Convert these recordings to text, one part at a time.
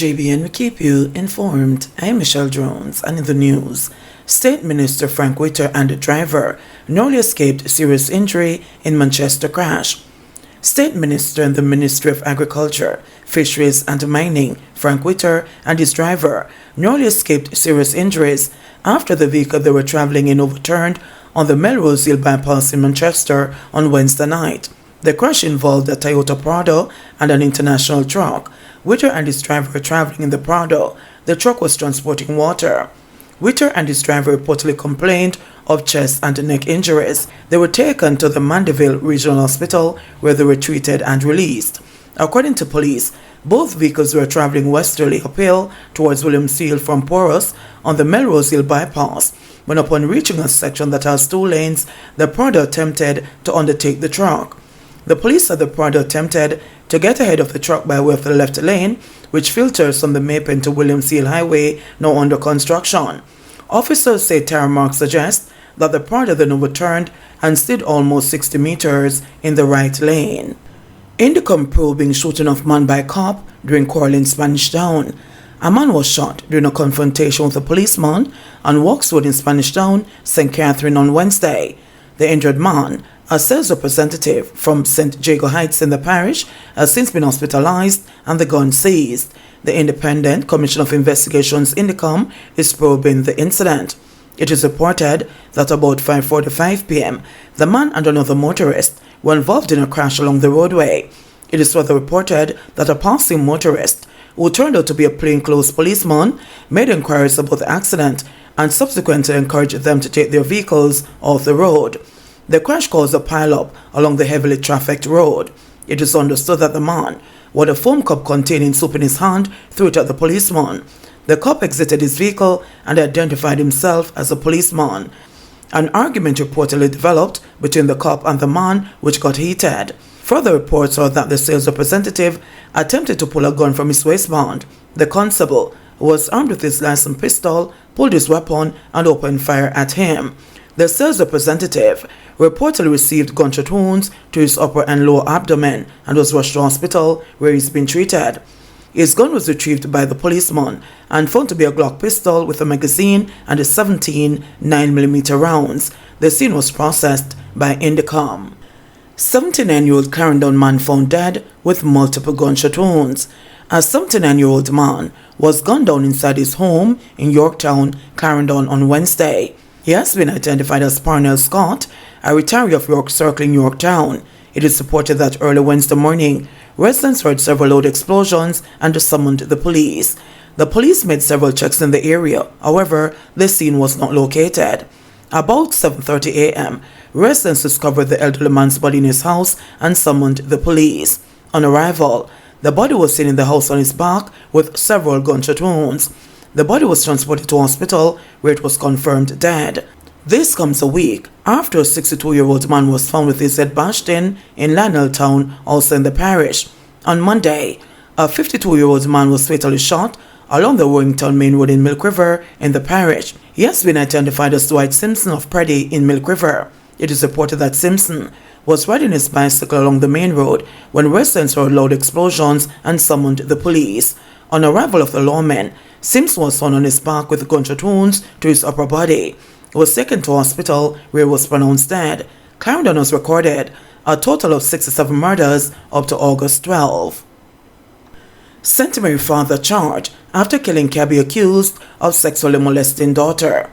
JBNN will keep you informed. I'm Michelle Jones, and in the news, State Minister Frank Witter and the driver narrowly escaped serious injury in Manchester crash. State Minister in the Ministry of Agriculture, Fisheries and Mining, Frank Witter, and his driver narrowly escaped serious injuries after the vehicle they were traveling in overturned on the Melrose Hill bypass in Manchester on Wednesday night. The crash involved a Toyota Prado and an international truck. Witter and his driver were traveling in the Prado. The truck was transporting water. Witter and his driver reportedly complained of chest and neck injuries. They were taken to the Mandeville Regional Hospital where they were treated and released. According to police, both vehicles were traveling westerly uphill towards Williams Hill from Porus on the Melrose Hill bypass. When upon reaching a section that has 2 lanes, the Prado attempted to undertake the truck. The police said the Prado attempted to get ahead of the truck by way of the left lane, which filters from the Mapen to Williams Hill Highway, now under construction. Officers say tire marks suggest that the Prado then overturned and slid almost 60 meters in the right lane. Indicom probing shooting of man by cop during quarrel in Spanish Town. A man was shot during a confrontation with a policeman on Walkswood in Spanish Town, St. Catherine on Wednesday. The injured man, a sales representative from St. Jago Heights in the parish, has since been hospitalized and the gun seized. The Independent Commission of Investigations Indicom is probing the incident. It is reported that about 5:45 p.m., the man and another motorist were involved in a crash along the roadway. It is further reported that a passing motorist, who turned out to be a plainclothes policeman, made inquiries about the accident and subsequently encouraged them to take their vehicles off the road. The crash caused a pile-up along the heavily trafficked road. It is understood that the man, with a foam cup containing soup in his hand, threw it at the policeman. The cop exited his vehicle and identified himself as a policeman. An argument reportedly developed between the cop and the man, which got heated. Further reports are that the sales representative attempted to pull a gun from his waistband. The constable, who was armed with his licensed pistol, pulled his weapon and opened fire at him. The sales representative reportedly received gunshot wounds to his upper and lower abdomen and was rushed to hospital where he's been treated. His gun was retrieved by the policeman and found to be a Glock pistol with a magazine and a 17 9mm rounds. The scene was processed by Indicom. 79-year-old Clarendon man found dead with multiple gunshot wounds. A 79-year-old man was gunned down inside his home in Yorktown, Clarendon on Wednesday. He has been identified as Parnell Scott, a retiree of York Circle in Yorktown. It is reported that early Wednesday morning, residents heard several loud explosions and summoned the police. The police made several checks in the area. However, the scene was not located. About 7:30 a.m., residents discovered the elderly man's body in his house and summoned the police. On arrival, the body was seen in the house on his back with several gunshot wounds. The body was transported to hospital where it was confirmed dead. This comes a week after a 62-year-old man was found with his head bashed in Lionel Town, also in the parish. On Monday, a 52-year-old man was fatally shot along the Warrington Main Road in Milk River in the parish. He has been identified as Dwight Simpson of Preddy in Milk River. It is reported that Simpson was riding his bicycle along the main road when residents heard loud explosions and summoned the police. On arrival of the lawmen, Simpson was found on his back with gunshot wounds to his upper body. He was taken to hospital where he was pronounced dead. Clarendon has recorded a total of 67 murders up to August 12. St. Mary father charged after killing cabby accused of sexually molesting daughter.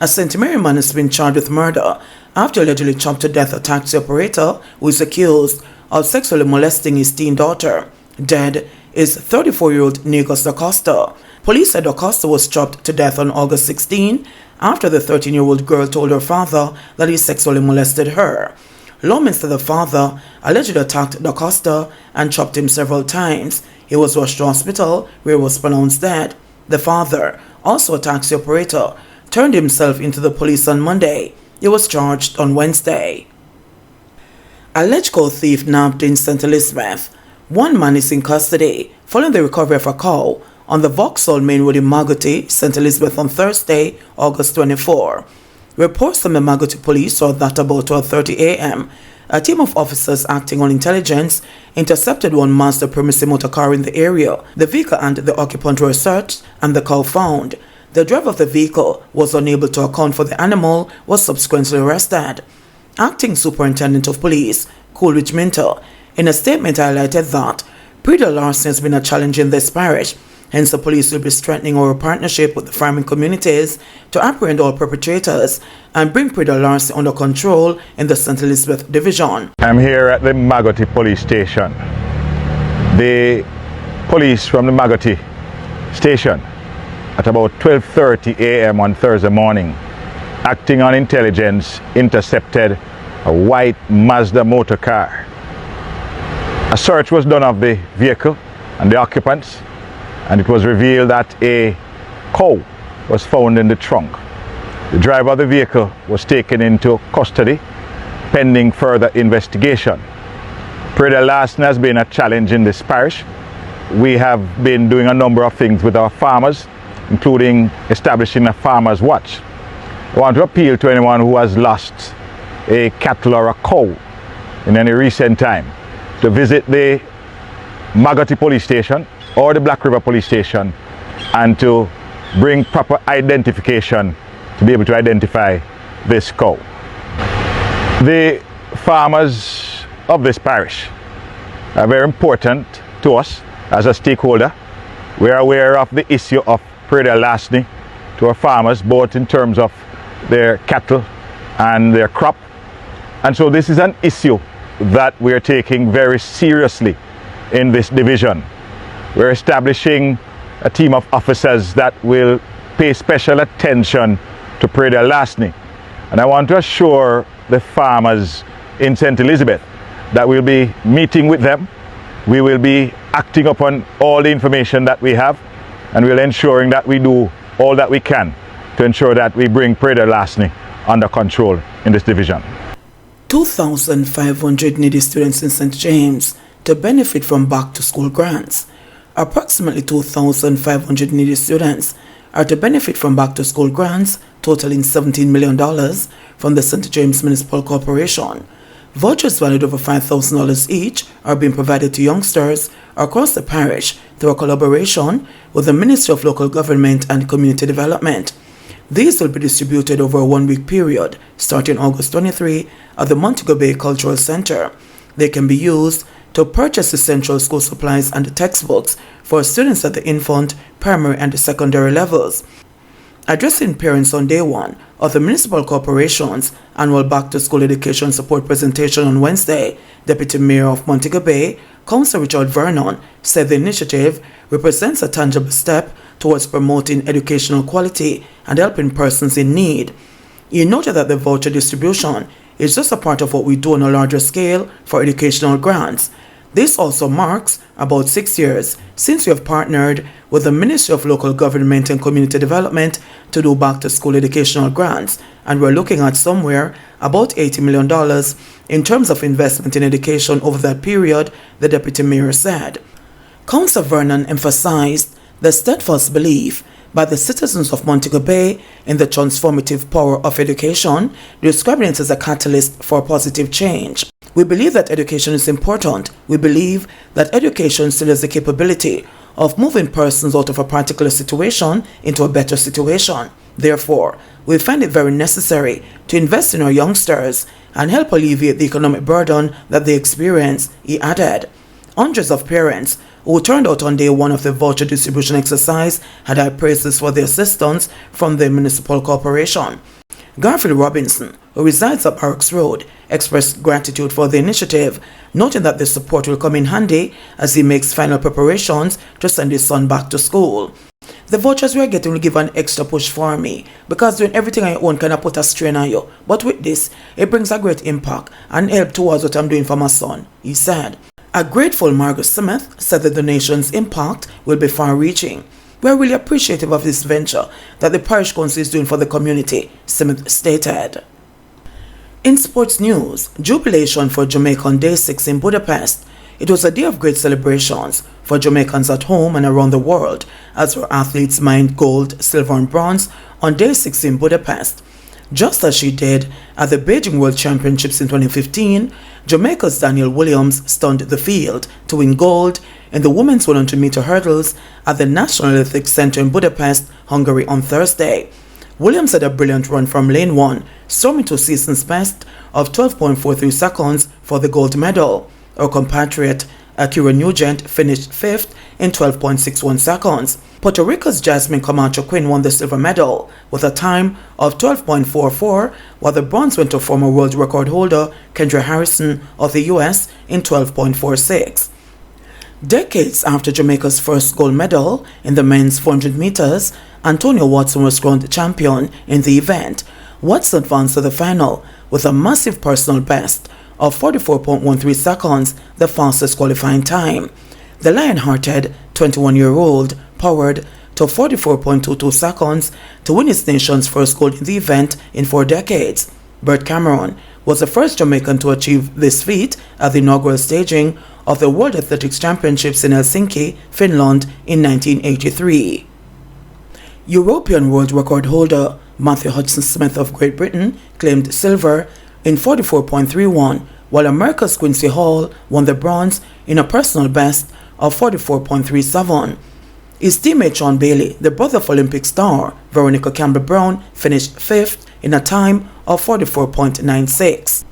A St. Mary man has been charged with murder after allegedly chopped to death a taxi operator who is accused of sexually molesting his teen daughter. Dead is 34-year-old Negus Acosta. Police said Acosta was chopped to death on August 16 after the 13-year-old girl told her father that he sexually molested her. Lawmen said the father allegedly attacked Acosta and chopped him several times. He was rushed to hospital where he was pronounced dead. The father, also a taxi operator, turned himself into the police on Monday. He was charged on Wednesday. Alleged cow thief nabbed in St. Elizabeth. One man is in custody following the recovery of a cow on the Vauxhall Main Road in Margotty, St. Elizabeth on Thursday, August 24. Reports from the Magoti police saw that about 12:30 a.m., a team of officers acting on intelligence intercepted one Mazda Primacy motor car in the area. The vehicle and the occupant were searched and the car found. The driver of the vehicle was unable to account for the animal, was subsequently arrested. Acting Superintendent of Police, Coleridge Minter, in a statement highlighted that predatory larceny has been a challenge in this parish. Hence, the police will be strengthening our partnership with the farming communities to apprehend all perpetrators and bring predatory larceny under control in the St. Elizabeth Division. I'm here at the Magoti police station. The police from the Magoti station at about 12:30 a.m. on Thursday morning, acting on intelligence, intercepted a white Mazda motor car. A search was done of the vehicle and the occupants, and it was revealed that a cow was found in the trunk. The driver of the vehicle was taken into custody pending further investigation. Predatory larceny has been a challenge in this parish. We have been doing a number of things with our farmers, including establishing a farmer's watch. I want to appeal to anyone who has lost a cattle or a cow in any recent time to visit the Magoti police station or the Black River police station and to bring proper identification to be able to identify this cow. The farmers of this parish are very important to us as a stakeholder. We are aware of the issue of predatory larceny to our farmers, both in terms of their cattle and their crop. And so this is an issue that we are taking very seriously in this division. We're establishing a team of officers that will pay special attention to predatory larceny. And I want to assure the farmers in St. Elizabeth that we'll be meeting with them. We will be acting upon all the information that we have, and we'll ensuring that we do all that we can to ensure that we bring predatory larceny under control in this division. 2,500 needy students in St. James to benefit from back-to-school grants. Approximately 2,500 needy students are to benefit from back-to-school grants totaling $17 million from the St. James Municipal Corporation. Vouchers valued over $5,000 each are being provided to youngsters across the parish through a collaboration with the Ministry of Local Government and Community Development. These will be distributed over a one-week period starting August 23 at the Montego Bay Cultural Center. They can be used to purchase essential school supplies and textbooks for students at the infant, primary, and secondary levels. Addressing parents on day one of the Municipal Corporation's annual back-to-school education support presentation on Wednesday, Deputy Mayor of Montego Bay, Councillor Richard Vernon, said the initiative represents a tangible step towards promoting educational quality and helping persons in need. He noted that the voucher distribution is just a part of what we do on a larger scale for educational grants. This also marks about 6 years since we have partnered with the Ministry of Local Government and Community Development to do back-to-school educational grants, and we're looking at somewhere about $80 million in terms of investment in education over that period, the Deputy Mayor said. Councillor Vernon emphasized the steadfast belief by the citizens of Montego Bay in the transformative power of education, describing it as a catalyst for positive change. We believe that education is important. We believe that education still has the capability of moving persons out of a particular situation into a better situation. Therefore, we find it very necessary to invest in our youngsters and help alleviate the economic burden that they experience, he added. Hundreds of parents who turned out on day one of the voucher distribution exercise had high praises for the assistance from the Municipal Corporation. Garfield Robinson, who resides at Barracks Road, expressed gratitude for the initiative, noting that the support will come in handy as he makes final preparations to send his son back to school. The vouchers we are getting will give an extra push for me, because doing everything on your own kind of put a strain on you. But with this, it brings a great impact and help towards what I'm doing for my son, he said. A grateful Margaret Smith said the donation's impact will be far-reaching. We are really appreciative of this venture that the Parish Council is doing for the community, Smith stated. In sports news, jubilation for Jamaica on Day 6 in Budapest. It was a day of great celebrations for Jamaicans at home and around the world as our athletes mined gold, silver and bronze on Day 6 in Budapest. Just as she did at the Beijing World Championships in 2015, Jamaica's Danielle Williams stunned the field to win gold in the women's 100-meter hurdles at the National Athletics Center in Budapest, Hungary on Thursday. Williams had a brilliant run from lane 1, storming to a season's best of 12.43 seconds for the gold medal. Her compatriot Akira Nugent finished 5th in 12.61 seconds. Puerto Rico's Jasmine Camacho Quinn won the silver medal with a time of 12.44, while the bronze went to former world record holder Kendra Harrison of the US in 12.46. Decades after Jamaica's first gold medal in the men's 400 meters, Antonio Watson was crowned champion in the event. Watson advanced to the final with a massive personal best of 44.13 seconds, the fastest qualifying time. The lion-hearted 21-year-old powered to 44.22 seconds to win his nation's first gold in the event in 4 decades. Bert Cameron was the first Jamaican to achieve this feat at the inaugural staging of the World Athletics Championships in Helsinki, Finland in 1983. European world record holder Matthew Hudson-Smith of Great Britain claimed silver in 44.31, while America's Quincy Hall won the bronze in a personal best of 44.37. His teammate Sean Bailey, the brother of Olympic star Veronica Campbell-Brown, finished 5th in a time of 44.96.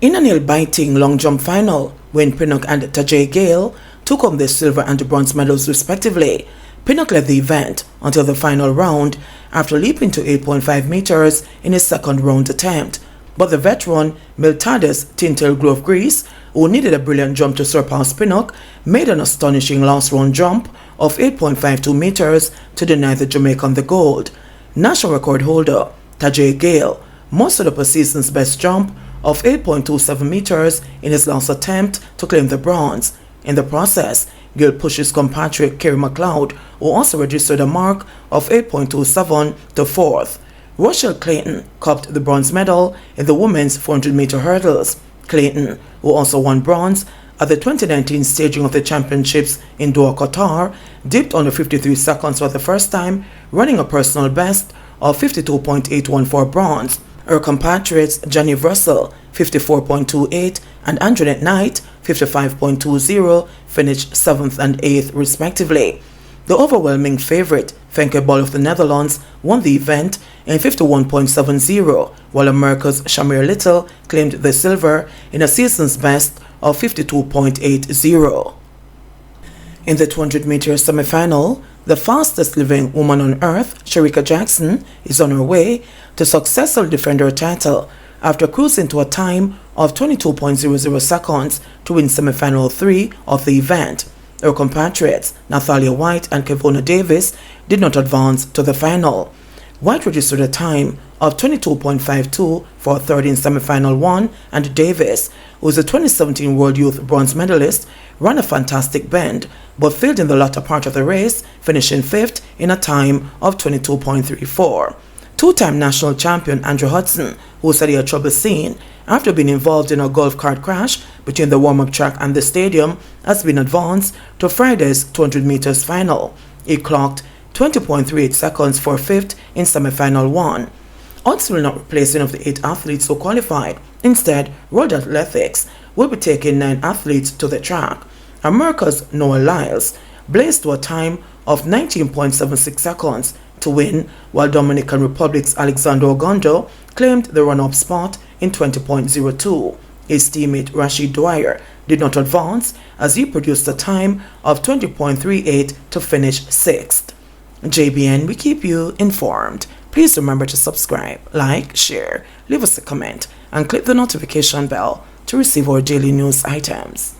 In a nail-biting long jump final, Wayne Pinnock and Tajay Gale took home the silver and the bronze medals respectively. Pinnock led the event until the final round after leaping to 8.5 meters in his second round attempt. But the veteran Miltiades Tintel of Greece, who needed a brilliant jump to surpass Pinnock, made an astonishing last round jump of 8.52 meters to deny the Jamaican the gold. National record holder Tajay Gale mustered up a season's best jump of 8.27 meters in his last attempt to claim the bronze. In the process, Gale pushed his compatriot Kerry McLeod, who also registered a mark of 8.27, to 4th. Rochelle Clayton copped the bronze medal in the women's 400-meter hurdles. Clayton, who also won bronze at the 2019 staging of the championships in Doha, Qatar, dipped under 53 seconds for the first time, running a personal best of 52.81 for bronze. Her compatriots Janive Russell, 54.28, and Antoinette Knight, 55.20, finished 7th and 8th respectively. The overwhelming favorite, Femke Bol of the Netherlands, won the event in 51.70, while America's Shamir Little claimed the silver in a season's best of 52.80. In the 200-meter semifinal, the fastest living woman on earth, Shericka Jackson, is on her way to successfully defend her title after cruising to a time of 22.00 seconds to win semifinal 3 of the event. Her compatriots, Nathalia White and Kevona Davis, did not advance to the final. White registered a time of 22.52 for third in semifinal 1, and Davis, who is a 2017 World Youth bronze medalist, ran a fantastic bend, but failed in the latter part of the race, finishing 5th in a time of 22.34. Two-time national champion Andrew Hudson, who said he had trouble seeing after being involved in a golf cart crash between the warm-up track and the stadium, has been advanced to Friday's 200 meters final. He clocked 20.38 seconds for 5th in semifinal 1. Hudson will not replace any of the 8 athletes who qualified. Instead, World Athletics will be taking 9 athletes to the track. America's Noah Lyles blazed to a time of 19.76 seconds to win, while Dominican Republic's Alexander Ogondo claimed the run-up spot in 20.02. His teammate Rashid Dwyer did not advance as he produced a time of 20.38 to finish 6th. JBN, we keep you informed. Please remember to subscribe, like, share, leave us a comment, and click the notification bell to receive our daily news items.